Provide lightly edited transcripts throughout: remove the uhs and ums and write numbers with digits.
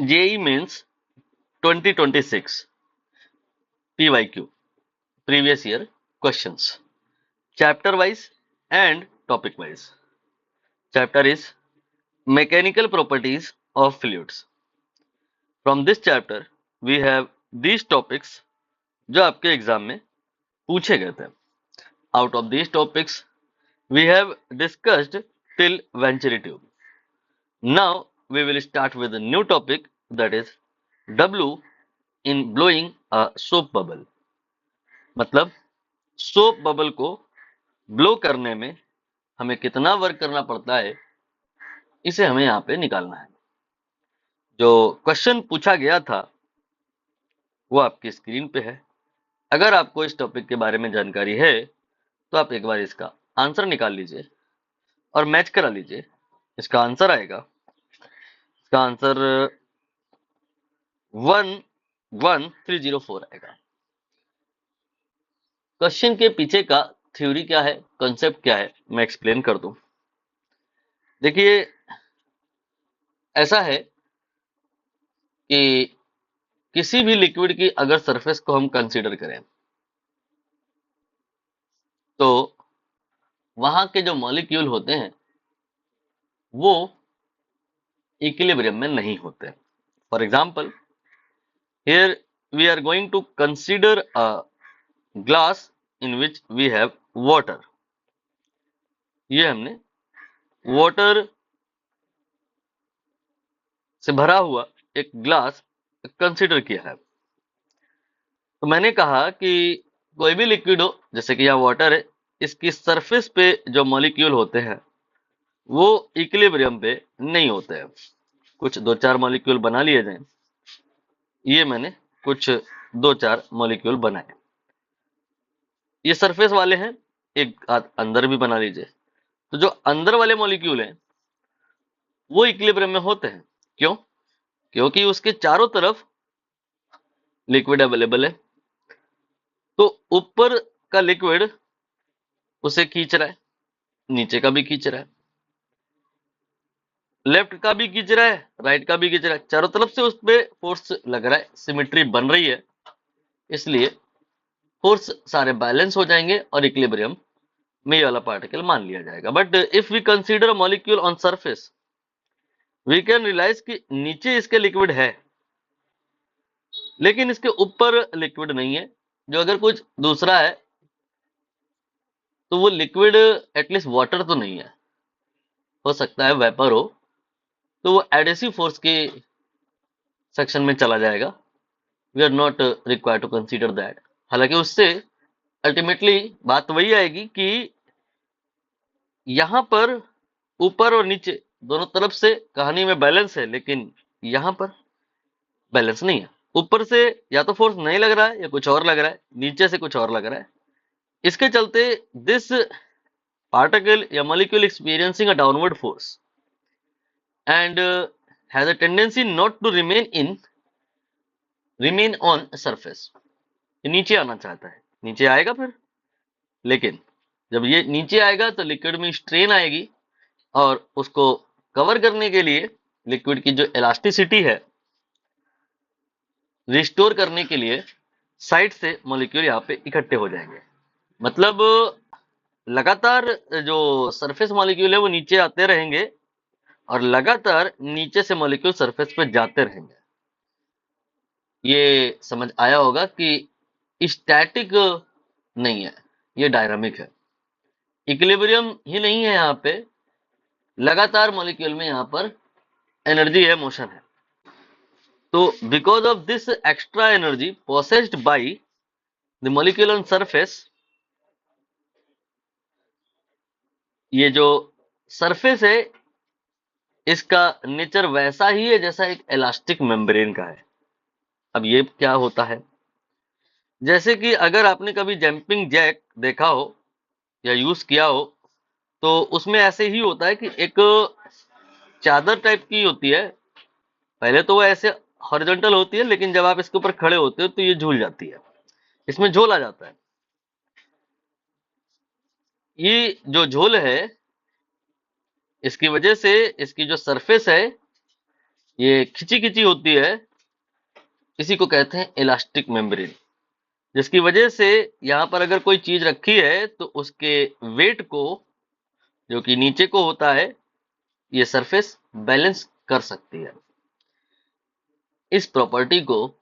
JEE Mains 2026 PYQ previous year questions chapter wise and topic wise. Chapter is mechanical properties of fluids. From this chapter we have these topics जो आपके exam में पूछे गए थे. Out of these topics we have discussed till Venturi tube. Now we will start with a new topic, that is W in blowing a soap bubble. मतलब soap bubble को blow करने में हमें कितना वर्क करना पड़ता है, इसे हमें यहाँ पे निकालना है. जो क्वेश्चन पूछा गया था वो आपकी स्क्रीन पे है. अगर आपको इस टॉपिक के बारे में जानकारी है तो आप एक बार इसका आंसर निकाल लीजिए और मैच करा लीजिए. इसका आंसर आएगा, इसका आंसर 11304 आएगा. क्वेश्चन के पीछे का थ्योरी क्या है, कॉन्सेप्ट क्या है, मैं एक्सप्लेन कर दूं. देखिए ऐसा है कि किसी भी लिक्विड की अगर सरफेस को हम कंसीडर करें तो वहां के जो मॉलिक्यूल होते हैं वो इक्विलिब्रियम में नहीं होते. For example here we are going to consider a glass in which we have water. ये हमने वाटर से भरा हुआ एक ग्लास कंसीडर किया है. तो मैंने कहा कि कोई भी लिक्विड हो, जैसे कि यहाँ वाटर है, इसकी सरफेस पे जो मॉलिक्यूल होते हैं वो इक्विलिब्रियम पे नहीं होते हैं. कुछ दो चार मॉलिक्यूल बना लिए जाएं. ये मैंने कुछ दो चार मॉलिक्यूल बनाए. ये सरफेस वाले हैं, एक आध अंदर भी बना लीजिए. तो जो अंदर वाले मॉलिक्यूल हैं वो इक्विलिब्रियम में होते हैं. क्यों? क्योंकि उसके चारों तरफ लिक्विड अवेलेबल है. तो ऊपर का लिक्विड उसे खींच रहा है, नीचे का भी खींच रहा है, लेफ्ट का भी खींच रहा है, राइट का भी खींच रहा है. चारों तरफ से उस पे फोर्स लग रहा है, सिमेट्री बन रही है. इसलिए फोर्स सारे बैलेंस हो जाएंगे और इक्विलिब्रियम में ये वाला पार्टिकल मान लिया जाएगा. But if we consider molecule on surface we can realise कि नीचे इसके लिक्विड है लेकिन इसके ऊपर लिक्विड नहीं है. जो अगर कुछ दूसरा है तो वो लिक्विड एटलीस्ट वाटर तो नहीं है, हो सकता है वेपर हो, तो वो एडेसिव फोर्स के सेक्शन में चला जाएगा. We are not required to consider that. हालांकि उससे अल्टीमेटली बात वही आएगी कि यहाँ पर ऊपर और नीचे दोनों तरफ से कहानी में बैलेंस है, लेकिन यहाँ पर बैलेंस नहीं है. ऊपर से या तो फोर्स नहीं लग रहा है या कुछ और लग रहा है, नीचे से कुछ और लग रहा है. इसके चलते दिस पार्टिकल या molecule experiencing a downward force and has a tendency not to remain on surface. ये नीचे आना चाहता है, नीचे आएगा फिर, लेकिन जब ये नीचे आएगा तो लिक्विड में स्ट्रेन आएगी और उसको कवर करने के लिए लिक्विड की जो इलास्टिसिटी है रिस्टोर करने के लिए साइड से मॉलिक्यूल यहाँ पे इकट्ठे हो जाएंगे. मतलब लगातार जो सरफेस मॉलिक्यूल है वो नीचे आते रहेंगे और लगातार नीचे से मॉलिक्यूल सरफेस पे जाते रहेंगे. ये समझ आया होगा कि स्टैटिक नहीं है, ये डायनामिक है. इक्विलिब्रियम ही नहीं है यहाँ पे, लगातार मॉलिक्यूल में यहाँ पर एनर्जी है, मोशन है. तो because of this extra energy possessed by the molecule on surface, ये जो सरफेस है इसका नेचर वैसा ही है जैसा एक इलास्टिक मेम्ब्रेन का है. अब ये क्या होता है, जैसे कि अगर आपने कभी जंपिंग जैक देखा हो या यूज किया हो तो उसमें ऐसे ही होता है कि एक चादर टाइप की होती है. पहले तो वो ऐसे हॉरिजॉन्टल होती है, लेकिन जब आप इसके ऊपर खड़े होते हो तो ये झूल जाती है, इसमें झोल आ जाता है. ये जो झोल है इसकी वजह से इसकी जो सरफेस है ये खिंची खिंची होती है, इसी को कहते हैं इलास्टिक मेम्ब्रेन, जिसकी वजह से यहाँ पर अगर कोई चीज रखी है तो उसके वेट को, जो कि नीचे को होता है, ये सरफेस बैलेंस कर सकती है। इस प्रॉपर्टी को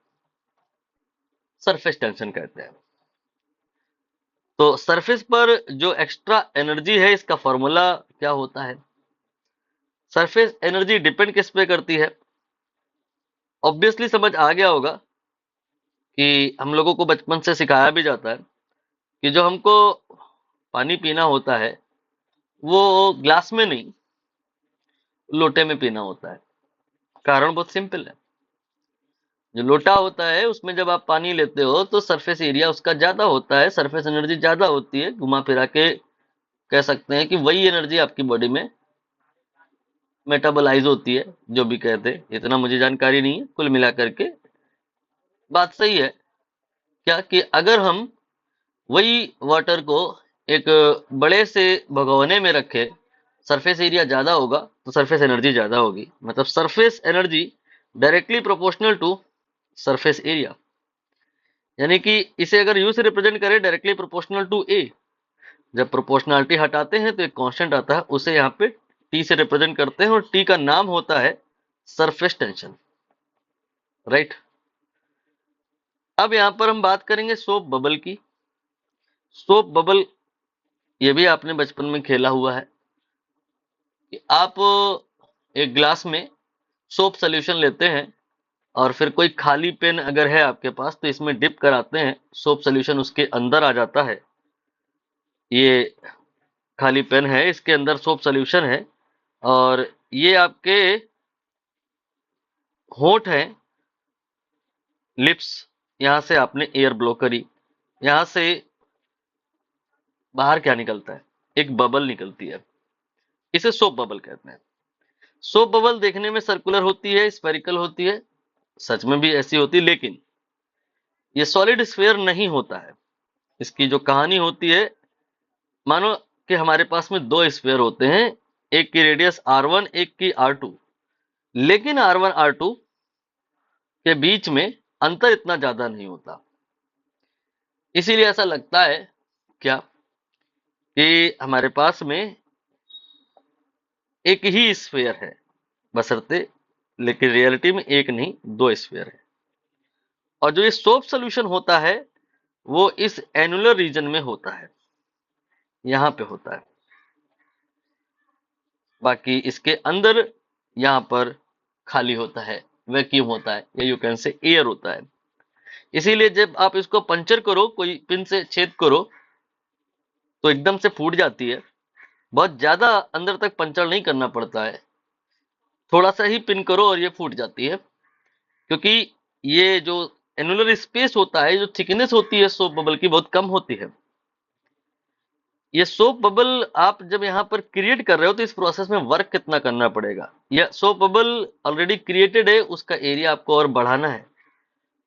सरफेस टेंशन कहते हैं। तो सरफेस पर जो एक्स्ट्रा एनर्जी है, इसका फॉर्मूला क्या होता है? सरफेस एनर्जी डिपेंड किस पे करती है? ऑब्वियसली समझ आ गया होगा कि हम लोगों को बचपन से सिखाया भी जाता है कि जो हमको पानी पीना होता है वो ग्लास में नहीं, लोटे में पीना होता है। कारण बहुत सिंपल है। जो लोटा होता है उसमें जब आप पानी लेते हो तो सरफेस एरिया उसका ज्यादा होता है, सरफेस एनर्जी ज्यादा होती है। घुमा फिरा के कह सकते हैं कि वही एनर्जी आपकी बॉडी में मेटाबोलाइज होती है, जो भी कहते हैं। इतना मुझे जानकारी नहीं है, कुल मिलाकर के बात सही है क्या कि अगर हम वही वाटर को एक बड़े से भगोने में रखें, सरफेस एरिया ज्यादा होगा तो सरफेस एनर्जी ज्यादा होगी। मतलब surface energy directly proportional to surface area. यानी कि इसे अगर यू से रिप्रेजेंट करें, डायरेक्टली प्रोपोर्शनल टू ए। जब प्रोपोर्शनलिटी हटाते हैं तो एक कांस्टेंट आता है, उसे यहाँ पे टी से रिप्रेजेंट करते हैं, और टी का नाम होता है सरफेस टेंशन, राइट। अब यहाँ पर हम बात करेंगे सोप बबल की। सोप बबल, ये भी आपने बचपन में खेला हुआ है कि आप एक ग्लास में सोप सॉल्यूशन लेते हैं और फिर कोई खाली पेन अगर है आपके पास तो इसमें डिप कराते हैं, सोप सॉल्यूशन उसके अंदर आ जाता है। ये खाली पेन है, इसके अंदर सोप सॉल्यूशन है, और ये आपके होंठ है, लिप्स। यहां से आपने एयर ब्लो करी, यहां से बाहर क्या निकलता है? एक बबल निकलती है, इसे सोप बबल कहते हैं। सोप बबल देखने में सर्कुलर होती है, स्फेरिकल होती है, सच में भी ऐसी होती है, लेकिन ये सॉलिड स्फेयर नहीं होता है। इसकी जो कहानी होती है, मानो कि हमारे पास में दो स्फेयर होते हैं, एक की रेडियस r1, एक की r2, लेकिन r1 r2 के बीच में अंतर इतना ज्यादा नहीं होता। इसीलिए ऐसा लगता है क्या कि हमारे पास में एक ही स्फेयर है, बशर्ते, लेकिन रियलिटी में एक नहीं, दो स्फेयर है। और जो ये सोप सोल्यूशन होता है वो इस एनुलर रीजन में होता है, यहां पे होता है। बाकी इसके अंदर यहाँ पर खाली होता है, वैक्यूम होता है, या यू कैन से एयर होता है। इसीलिए जब आप इसको पंचर करो, कोई पिन से छेद करो, तो एकदम से फूट जाती है। बहुत ज्यादा अंदर तक पंचर नहीं करना पड़ता है, थोड़ा सा ही पिन करो और ये फूट जाती है। क्योंकि ये जो एनुलर स्पेस होता है, जो थिकनेस होती है सोप बबल की, बहुत कम होती है। ये सोप बबल आप जब यहाँ पर क्रिएट कर रहे हो तो इस प्रोसेस में वर्क कितना करना पड़ेगा? यह सोप बबल ऑलरेडी क्रिएटेड है, उसका एरिया आपको और बढ़ाना है,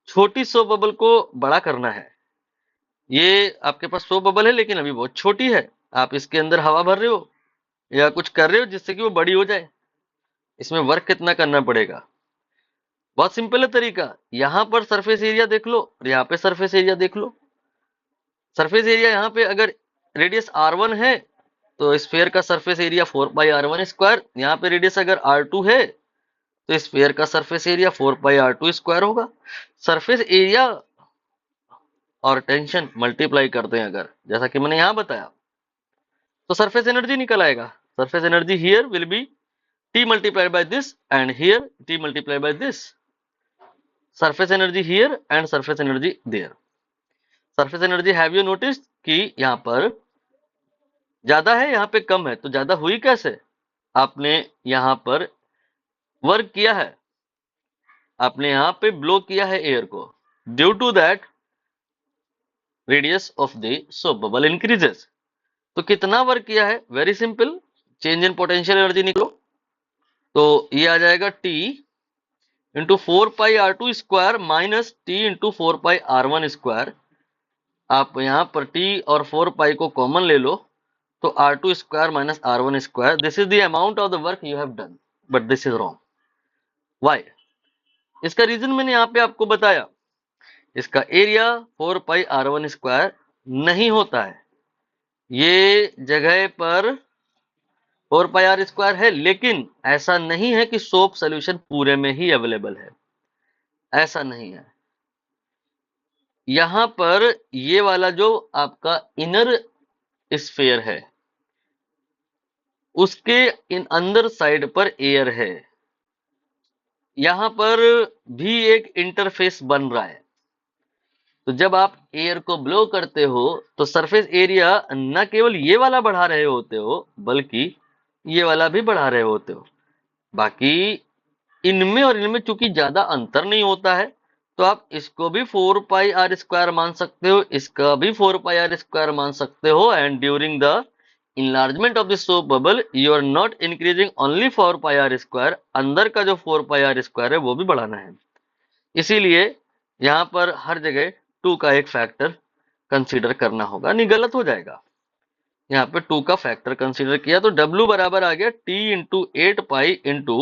छोटी सोप बबल को बड़ा करना है। ये आपके पास सोप बबल है लेकिन अभी बहुत छोटी है, आप इसके अंदर हवा भर रहे हो या कुछ कर रहे हो जिससे कि वो बड़ी हो जाए। इसमें वर्क कितना करना पड़ेगा? बहुत सिंपल है तरीका। यहाँ पर सरफेस एरिया देख लो और यहाँ पे सरफेस एरिया देख लो। सरफेस एरिया यहाँ पे अगर रेडियस r1 है तो स्फेयर का सरफेस एरिया 4πr1 स्क्वायर। यहाँ पे रेडियस अगर r2 है तो स्फेयर का सरफेस एरिया 4πr2 स्क्वायर होगा। सरफेस एरिया और टेंशन मल्टीप्लाई करते हैं अगर, जैसा कि मैंने यहाँ बताया, तो सरफेस एनर्जी निकल आएगा। Surface energy here will be T multiplied by this, and here T multiplied by this. Surface energy here and surface energy there. Surface energy have you noticed कि यहाँ पर ज्यादा है, यहाँ पे कम है, तो ज्यादा हुई कैसे? आपने यहाँ पर वर्क किया है, आपने यहाँ पे ब्लो किया है एयर को, due to that radius of the soap bubble increases. तो कितना वर्क किया है? Very simple, change in potential energy निकलो, तो ये आ जाएगा T into 4πr2 square minus T into 4πr1 square. आप यहाँ पर T और 4π को कॉमन ले लो, तो r2 square minus r1 square, this is the amount of the work you have done, but this is wrong. Why? इसका reason मैंने यहाँ पे आपको बताया, इसका एरिया 4πr1² नहीं होता है। ये जगह पर 4πr² है, लेकिन ऐसा नहीं है कि सोप सोल्यूशन पूरे में ही अवेलेबल है, ऐसा नहीं है। यहां पर ये वाला जो आपका इनर स्फीयर है, उसके इन अंदर साइड पर एयर है, यहां पर भी एक इंटरफेस बन रहा है। तो जब आप एयर को ब्लो करते हो तो सरफेस एरिया न केवल ये वाला बढ़ा रहे होते हो, बल्कि ये वाला भी बढ़ा रहे होते हो। बाकी इनमें और इनमें चूंकि ज्यादा अंतर नहीं होता है, तो आप इसको भी 4πr² मान सकते हो, इसका भी 4πr² मान सकते हो। And during the enlargement of the soap bubble you are not increasing only 4πr², अंदर का जो 4πr² है वो भी बढ़ाना है। इसीलिए यहाँ पर हर जगह 2 का एक फैक्टर कंसीडर करना होगा, नहीं गलत हो जाएगा। यहाँ पे 2 का फैक्टर कंसीडर किया तो W बराबर आ गया T into 8π into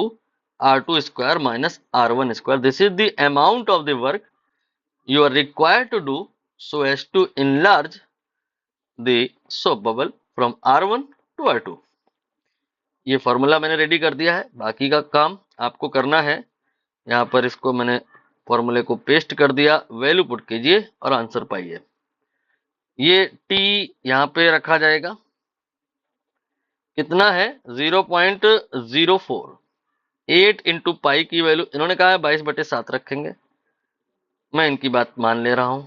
R2² minus R1²। This is the amount of the work you are required to do so as to enlarge the soap bubble from R1 to R2। ये formula मैंने ready कर दिया है, बाकी का काम आपको करना है। यहाँ पर इसको मैंने फॉर्मूले को पेस्ट कर दिया, वैल्यू पुट कीजिए और आंसर पाइए। ये T यहाँ पे रखा जाएगा, कितना है 0.04। 8 इंटू पाई की वैल्यू इन्होंने कहा है 22/7 रखेंगे, मैं इनकी बात मान ले रहा हूं,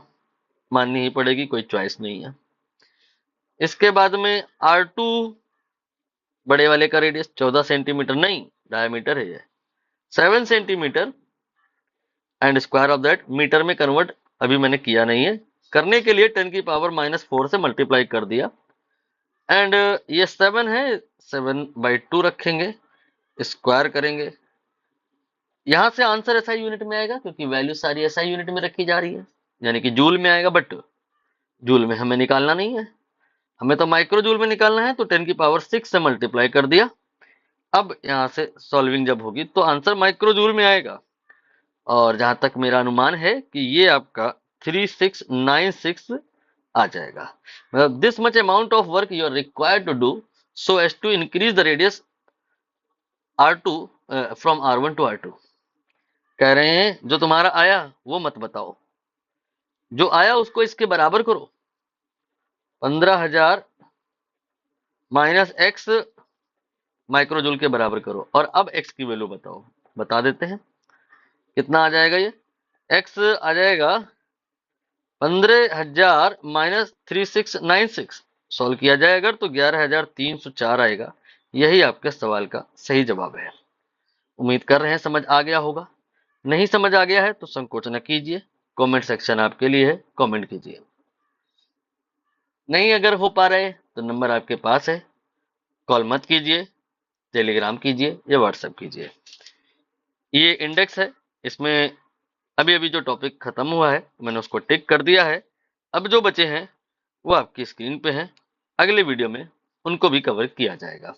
माननी ही पड़ेगी, कोई चॉइस नहीं है। इसके बाद में R2 बड़े वाले का रेडियस 14 सेंटीमीटर नहीं, डायमीटर है ये 7 centimetre, and square of that metre में कन्वर्ट अभी मैंने किया नहीं है, करने के लिए 10⁻⁻⁴ से मल्टीप्लाई कर दिया। एंड ये 7 है, 7/2 रखेंगे, स्क्वायर करेंगे। यहां से आंसर एसआई यूनिट में आएगा क्योंकि वैल्यू सारी एसआई यूनिट में रखी जा रही है, यानी कि जूल में आएगा, बट जूल में हमें निकालना नहीं है, हमें तो माइक्रो जूल में निकालना है। तो 10⁻6 से मल्टीप्लाई कर दिया। अब यहां से सॉल्विंग जब होगी तो आंसर माइक्रो जूल में आएगा, और जहां तक मेरा अनुमान है कि ये आपका 3696 आ जाएगा। मतलब this much amount of work you are required to do so as to increase the radius R2 from R1 to R2। कह रहे हैं जो तुम्हारा आया वो मत बताओ, जो आया उसको इसके बराबर करो, 15,000 माइनस x माइक्रोजूल के बराबर करो, और अब x की वैल्यू बताओ। बता देते हैं कितना आ जाएगा। ये x आ जाएगा 15,000 माइनस 3696, सॉल्व किया जाए अगर तो 11,304 आएगा। यही आपके सवाल का सही जवाब है। उम्मीद कर रहे हैं समझ आ गया होगा। नहीं समझ आ गया है तो संकोच न कीजिए, कमेंट सेक्शन आपके लिए है, कमेंट कीजिए। नहीं अगर हो पा रहे तो नंबर आपके पास है, कॉल मत कीजिए, टेलीग्राम कीजिए या व्हाट्सएप कीजिए। ये इंडेक्स है, इसमें अभी अभी जो टॉपिक खत्म हुआ है मैंने उसको टिक कर दिया है। अब जो बचे हैं वो आपकी स्क्रीन पे हैं, अगले वीडियो में उनको भी कवर किया जाएगा।